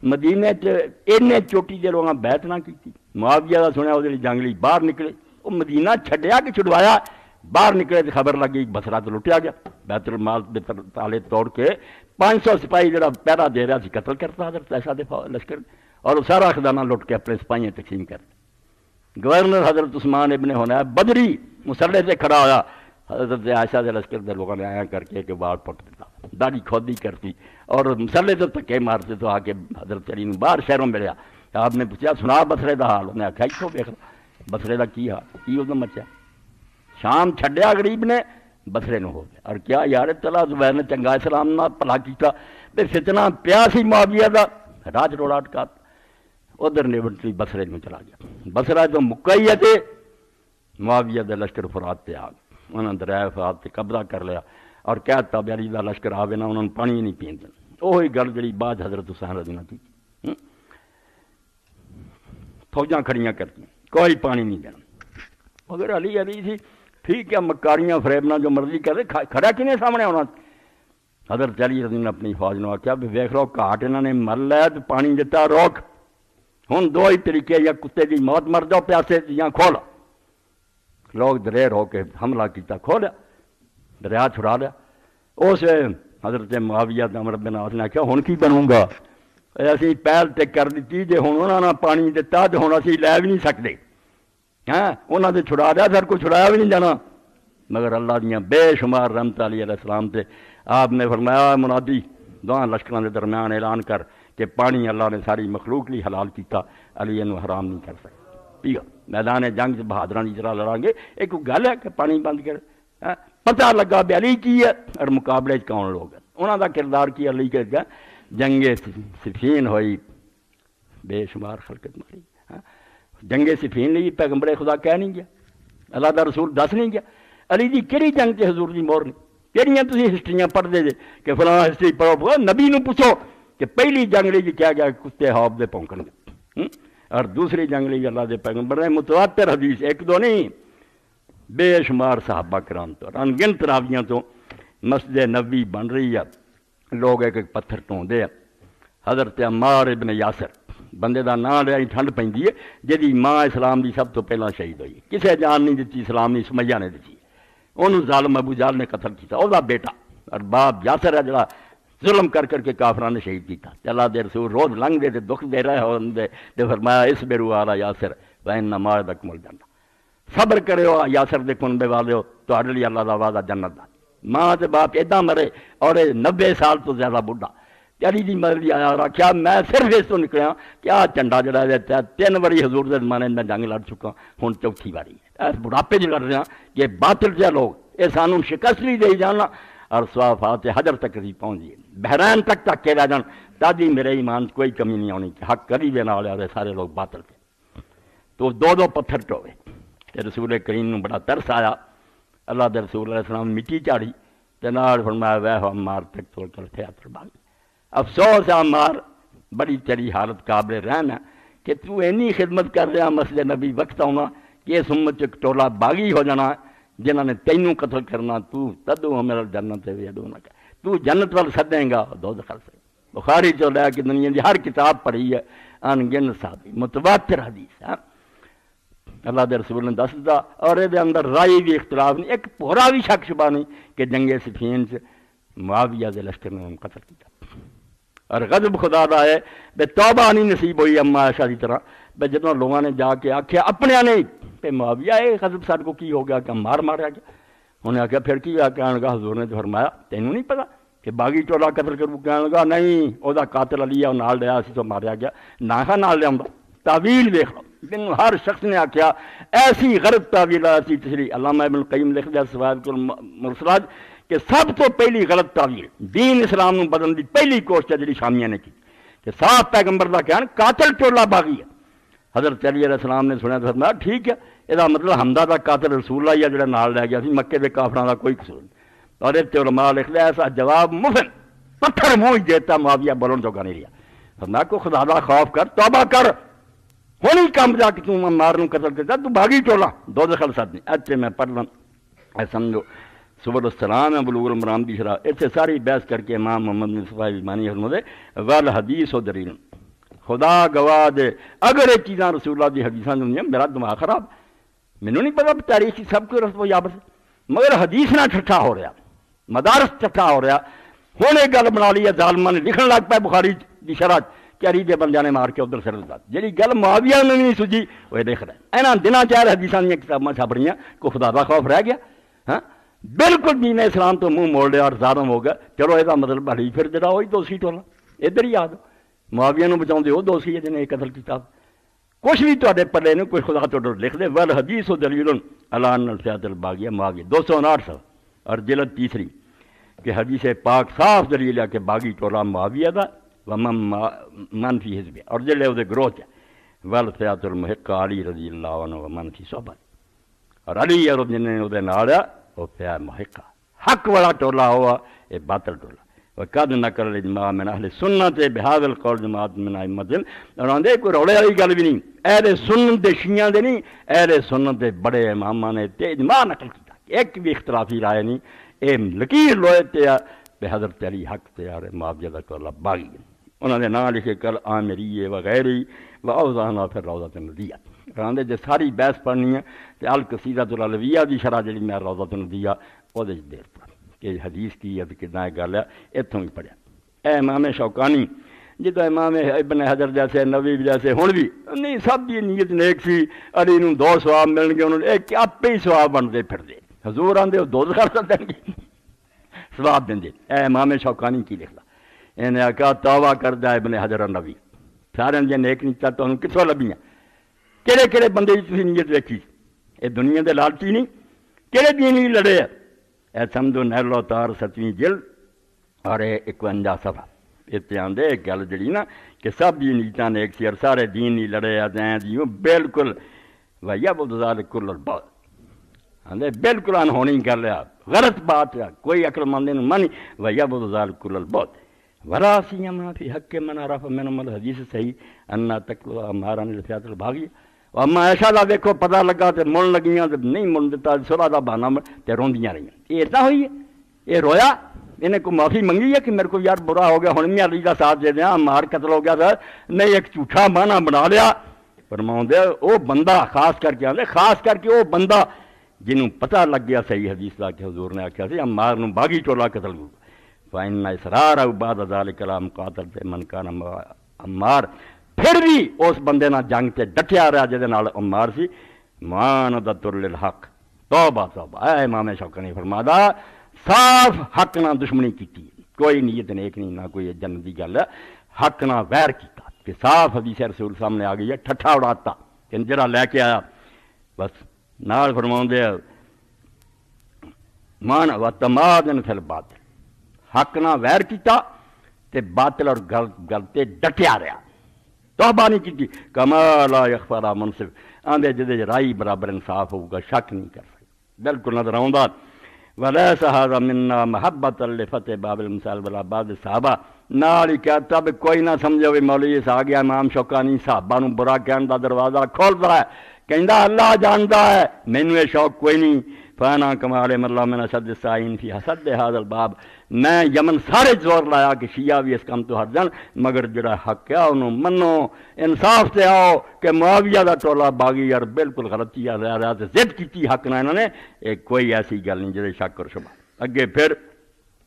مدینے اینے چوٹی دے لوگاں بیعت نہ کیتی. معاویہ دا سنیا وہ جنگلی باہر نکلے, وہ مدینہ چھڈیا کہ چھڈوایا, باہر نکلے تو خبر لگی بصرہ تو لٹیا گیا. بیت المال دے تالے توڑ کے 500 سپاہی جڑا پہرا دے رہا سی قتل کرتا حضرت عائشہ دے لشکر, اور وہ سارا خزانہ لٹ کے اپنے سپاہیاں تقسیم کر. گورنر حضرت عثمان ابن حنیف بدری مسلح سے کھڑا ہوا, حضرت عائشہ دے لشکر دے لوگوں نے آیا کر کے کہ وال پٹ دیتا, داڑھی کھودی کرتی اور مسلح سے دھکے مارتے تو آ کے حضرت علی نے باہر شہروں ملیا. آپ نے پوچھا سنا بصرے دا حال, انہیں آخیا اتوں ویکھ بصرے دا کی حال, کی ادھر مچیا. شام چھڈیا غریب نے, بصرے نو ہو گیا. اور کیا یار چلا زبیر نے چنگا اسلام نہ بھلا کیتا, تے فتنہ پیا سی معاویہ دا, راج روڑا اٹکا ادھر نیوٹری بصرے نو چلا گیا. بصرہ تو مکئی ہے تے معاویہ دے لشکر فرات تے آ گئے, انہوں نے دریائے فرات تے قبضہ کر لیا اور کہتا بھی علی دا لشکر آوے نا انہوں نے پانی نہیں پین دینا. وہی گل جڑی بعد حضرت حسین رضی اللہ کی فوجاں کھڑیاں کرتی کوئی پانی نہیں دینا. مگر علی سی ٹھیک ہے, مکاریاں فریبنا جو مرضی کرے, کھڑا کنے سامنے ہونا. حضرت علی رضی اللہ اپنی فوج نے آخیا بھی ویکھ لو گھاٹ انہوں نے مر لیا تو پانی دیتا روک, ہوں دو ہی طریقے, یا کتے دی موت مر جاؤ پیاسے یا کھول. لوگ دلیر ہو کے حملہ کیتا, کھولیا دریا چھڑا لیا. اس حضرت معاویہ عمرو بن عاص نے آخیا ہن کی بنوں گا, اسی پہل تے کر دیتی, جے ہن انہوں نے پانی دیتا تو ہن اسی لے بھی نہیں سکتے. ہاں انہوں نے چھڑا دیا, سر کو چھڑایا بھی نہیں جانا. مگر اللہ دیاں بے شمار رحمت علیہ السلام تے آپ نے فرمایا منادی دونوں لشکروں کے درمیان اعلان کر کہ پانی اللہ نے ساری مخلوق لی حلال کیتا, علی انہوں حرام نہیں کر سکتا. پیو میدان جنگ سے بہادراں دی طرح لڑاں گے, ایک گل ہے کہ پانی بند کر. پتہ لگا بھی علی کی ہے اور مقابلے کون لوگ ہیں, انہوں دا کردار کی علی کے جنگ صفین ہوئی, بے شمار خلقت ماری. جنگ صفین لی پیغمبر خدا کہہ نہیں گیا, اللہ دا رسول دس نہیں گیا. علی دی کہڑی جنگ تے حضور دی مور نہیں, کہڑیاں تسی ہسٹریاں پڑھتے جے کہ فلاں ہسٹری پڑھو, نبی نو پوچھو کہ پہلی جنگ لی کیا گیا کتے حوب دے پونکن گے, اور دوسری جنگ لی اللہ دے پیغمبر نے متواتر حدیث ایک دو نہیں بے شمار صحابہ کرام تو انگنت راویاں تو مسجد نبوی بن رہی ہے, لوگ ایک ایک پتھر ٹھوندے ہیں. حضرت عمار ابن یاسر بندے دا نام لیا ٹھنڈ پیندی ہے, جہی ماں اسلام دی سب تو پہلا شہید ہوئی, کسے جان نہیں دیتی اسلام نہیں, سمیہ نے دیتی, انہوں ظالم ابو جہل نے قتل کیتا, وہ بیٹا اور باپ یاسر ہے جڑا ظلم کر کر کے کافراں نے شہید کیتا. اللہ دے رسول روز لنگ دے دکھ دے رہے ہوندے تے فرمایا اس بیرو آلا یاسر وین موعدکم الجنہ, صبر کرے ہو یاسر دے کنبے والے ہو, تہاڈے لیے اللہ دا وعدہ جنت دا. ماں تے باپ ایڈا مرے اور 90 سال تو زیادہ بڈھا, علی دی مرضی آیا اور آخیا میں صرف اس تو نکلیا کہ آ چنڈا جڑا ہے 3 واری حضور دے زمانے میں جنگ لڑ چکا, ہن چوتھی واری ہے, اس بڑھاپے چ لڑ رہا کہ باطل سے لوگ یہ سانوں شکست نہیں دے جانا, اور صوافات حجر تک بھی پہنچ جائے, بحرین تک کے رہ جان, تادی میرے ایمان کوئی کمی نہیں ہونی کہ حق کری بے نال والے سارے لوگ باطل تھے. تو دو پتھر ٹوے تے رسول کریم نو بڑا ترس آیا, اللہ دے رسول علیہ السلام مٹی چاڑی تے نال فرمایا وے عمار تک توڑ کر تھیاتر باغ. افسوس عمار بڑی تیری حالت قابل رحم ہے کہ تو اینی خدمت کر رہا مسجد نبی, وقت آنا کہ اس امت چ ٹولا باغی ہو جانا جنہوں نے تینوں قتل کرنا, تو تدو میرا جنت تو جنت وال سدیں گا دوزخ سے. بخاری چ لے کے دنیا دی ہر کتاب پڑھی ہے, ان گن صحابی متواتر حدیث ہے, اللہ دے رسول نے دس دا, اور یہ اندر رائی بھی اختلاف نہیں, ایک پورا بھی شک شبہ نہیں کہ جنگ صفین سے معاویہ دے لشکر نے قتل کیا. اور غضب خدا دا ہے بے توبہ نہیں نصیب ہوئی اما عائشہ دی طرح, بے جدوں لوگوں نے جا کے آخیا اپنے نے پہ معاویہ یہ غضب سارے کو کی ہو گیا کہ ماریا گیا. انہیں آخیا پھر کی آ کہنے لگا حضور نے تو فرمایا تینوں نہیں پتا کہ باغی ٹولا قتل کروں, کہنے لگا نہیں وہ قاتل علی ہے, وہ نال لیا اسی تو ماریا گیا, نہ نال لیا. تعویل دیکھ لو, لیکن ہر شخص نے آخیا ایسی غلط تعویل ایسی تشریح. علامہ ابن القیم لکھ دیا سواد المرسلات کہ سب تو پہلی غلط تعویل دین اسلام نو بدلنے کی پہلی کوشش ہے جی شامیہ نے کی کہ صاف پیغمبر کا کہنا قاتل ٹولا باغی ہے. حضرت علی علیہ السلام نے سنیا تو فرمایا ٹھیک ہے, یہ مطلب حمزہ کا قاتل رسول اللہ جڑا نال لے گیا سی, مکے کے کافراں کا کوئی قصور نہیں. اور یہ علماء لکھ دیا ایسا جواب مفن پتھر منہ دیتا معاویہ بولن چوکا نہیں رہا. فرمایا کو خدا دا خوف کر, توبہ کر, ہونی کام جا کے تم مارنوں قتل کرتا, تو باغی ٹولا دوزخ سد نہیں. اچھے میں پڑھ لوں اے سمجھو سبل السلام ہے بلوغ المرام دی شرح, اس سے ساری بحث کر کے امام محمد مصطفیٰ علمانی حرمدے والحدیث و دلیل. خدا گواہ دے اگر یہ چیزاں رسول اللہ دی حدیثاں ہوں میرا دماغ خراب، مینوں نہیں پتا تاریخ سب کو رسم و یابر سے، مگر حدیث نہ ٹھٹھا ہو رہا، مدارس ٹھٹھا ہو رہا۔ ہوں یہ گل بنا لی ہے ظالماں نے، لکھن لگ پائے بخاری دی شرح کہ علی دے بندیاں نے مار کے ادھر سر دا، جہی گل معاویہ نے نہیں سجی وہ لکھ رہا ہے۔ انہاں دناں چار حدیثاں دیا کتاباں چھپڑیاں، کوئی خدا دا خوف رہ گیا؟ ہاں بالکل دین اسلام تو منہ موڑ لیا اور ظالم ہو گیا۔ چلو یہ مطلب علی پھر جڑا وہی دوشی ٹولا ادھر ہی آ دو، معاویہ نو بچاؤ وہ دوشی ہے جنہیں یہ قتل کیا۔ کچھ بھی تے پلے نے کچھ خدا تو لکھ دے ول حدیث و دلیل علی ان الفیات الباغیہ معاویہ 259 اور جلد تیسری کہ حدیث پاک صاف دلیل ہے کہ باغی ٹولا معاویہ دا ومن فی حزب، اور جلے وہ گروہ ہے والفیات المحق علی رضی اللہ عنہ ومن فی صحبہ، اور علی اور جنہیں وہ نال ہے وہ پیا محقہ حق والا ٹولا ہوا یہ باطل ٹولا۔ وقد نقل الاجماع من اہل سنت بہذا القول جماعت من ائمۃ، اور آندے کوئی روڑے والی گل بھی نہیں، اہل سنت دے شیعہ دے نہیں، اہل سنت دے بڑے اماماں نے تے اجماع نقل کیتا، ایک بھی اختلافی رائے نہیں، اے لکیر لوئے تے بے حضرت علی حق تے اور معاویہ دا ٹولا باغی، انہوں نے نام لکھے کل عامری وغیرہ و اوزانا پھر روضۃ الندیہ۔ آندے جے ساری بحث پڑھنی ہے تے القصیدۃ العلویہ دی شرح جڑی میں روضۃ الندیہ وہ دے دیر پڑھ کہ حدیث کی ہے کتنا گل ہے اتوں ہی پڑھیا۔ اے امام شوکانی جدو امام ابن حجر جیسے نووی جیسے ہن بھی نہیں سب دی نیت نیک سی، علی نوں 2 ثواب ملن گے، انہوں نے ایک آپ ہی ثواب بنتے پھر دے، حضور آندے وہ دوزخ کر دیں گے ثواب دیں دے۔ اے امام شوکانی کی لکھدا انہیں آکھا توبہ کردہ ابن حجر نووی سارے جے نیک نیتاں تانوں کتھوں لبھیاں، کہڑے کہڑے بندے تسی نیت ویکھی، یہ دنیا دے لالچی نہیں، کہڑے دین ہی لڑے ہے؟ اے سمجھو نیلو تار 7ویں جلد اور 51 صفحہ اتنے آندے گل جڑی نا کہ سب دی نیتاں نیک سی اور سارے دین ہی لڑے ہیں جیوں بالکل وَيَعْبُدُ ذَلِكَ كُلُّ الْبَاطِلِ، آندے بالکل انہونی گل ہے، غلط بات ہے، کوئی عقل مند نہیں مانی وَيَعْبُدُ ذَلِكَ كُلُّ الْبَاطِلِ وَلَا سِيَّمَا فِي حَقِّ مَنْ عَرَفَ مِنْهُمُ الْحَدِيثَ الصَّحِيحَ أَنَّ تَقْلُوَ أَمْهَارًا لِلْفِيَاتِ الْبَاغِيَةِ۔ اما ایسا لا دیکھو پتہ لگا تے من لگیاں تے نہیں من دیتا صلح دا بہانہ تے روندیاں رہیاں، یہ اتنا ہوئی ہے، یہ رویا، انہیں کوئی معافی منگی ہے کہ میرے کو یار برا ہو گیا ہن میں علی دا ساتھ دے دیاں، مار قتل ہو گیا تھا، نہیں ایک جھوٹا بہانہ بنا لیا۔ فرماؤں دے او بندہ خاص کر کے آندے خاص کر کے او بندہ جنہوں پتہ لگ گیا صحیح حدیث لا کے حضور نے آکھیا سی عمار نوں باغی ٹولا قتل کر فإن إصرارہ بعد ذلك لا مقاتل تے من کان عمار، پھر بھی اس بندے نہ جنگ تے ڈٹیا رہا جہدے نال عمار سی، معاندۃ للحق، توبہ توبہ۔ اے امام شوکانی فرمادا صاف حق نہ دشمنی کیتی، کوئی نیت نیک نہیں، نہ کوئی جنت دی گل ہے، حق نہ ویر کیتا کہ صاف حدیث رسول سامنے آ گئی ہے، ٹھٹھا اڑاتا کہ جڑا لے کے آیا بس نال فرماؤں دے مان و تمادن فی الباطل، حق نہ ویر کیتا تے باطل اور گل تے ڈٹیا رہا، توبہ نہیں کی کما لا یخفی علی منصف، آندے جدے رائی برابر انصاف ہوگا شک نہیں کر سکتے، بالکل نظر آؤں۔ ولیس ھذا منا محبت لفتح باب المثال ولا بعض صحابہ، نال ہی کہتا بھی کوئی نہ سمجھو بھی مولوی اس آ گیا امام شوکانی صحابہ نوں برا کہن دا دروازہ کھولدا ہے، کہندا اللہ جاندا ہے مینوں یہ شوق کوئی نہیں، فانا کمال مرلا من اشد السائین فی حسد ھذا الباب، میں یمن سارے زور لایا کہ شیعہ بھی اس کام تو ہٹ جان، مگر جڑا حق ہے انہوں منو، انصاف تے آؤ کہ معاویہ دا ٹولا باغی یار بالکل غلطی آ رہا تے ضد کیتی حق نہ انہوں نے، ایک کوئی ایسی گل نہیں جدے شک اور شبہ۔ اگے پھر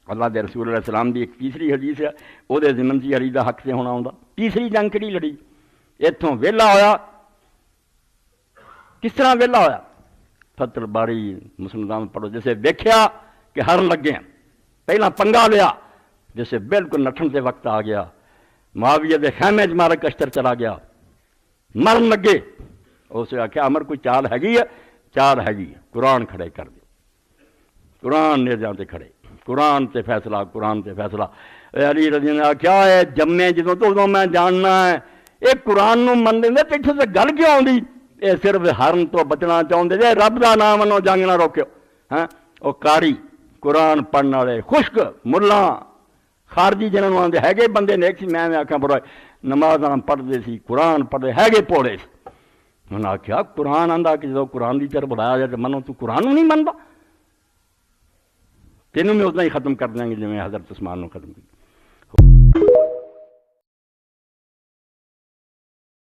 اللہ دے رسول علیہ السلام دی ایک تیسری حدیث ہے، وہ دے ضمن سی علی دا حق سے ہونا ہوندا۔ تیسری جنگ کڑی لڑی، اتوں ویلا ہویا، کس طرح ویلا ہویا؟ فتح الباری مسلم پڑھو، جیسے دیکھیا کہ ہرن لگے ہیں، پہلا پنگا لیا، جیسے بالکل نٹھن سے وقت آ گیا، معاویہ دے خیمے مارک اشتر چلا گیا، مرن لگے، اسے آخیا امر کوئی چال ہے، چال ہے، قرآن کھڑے کر دے، قرآن نے جاتے کھڑے، قرآن تے فیصلہ، قرآن تے فیصلہ۔ علی رضی اللہ عنہ کیا ہے جمے جدوں تو ادوں میں جاننا ہے، یہ قرآن نو من دے تے اتھے تے گل کیوں آؤندی؟ یہ صرف ہرن تو بچنا چاہتے جے، رب دا نام منو جنگ نہ روکیو۔ ہاں وہ کاری قرآن پڑھنے والے خشک ملا خارجی جنہوں آتے ہے بندے نیک سی، میں آخیا برا نمازاں پڑھتے سی، قرآن پڑھتے ہے پوڑے سی، انہوں نے آخیا قرآن آندا کہ جب قرآن کی طرف بلایا جائے تو منو، تو قرآن نہیں منتا، تینوں میں اتنا ہی ختم کر دیں گے جی میں حضرت عثمان نے ختم کیا۔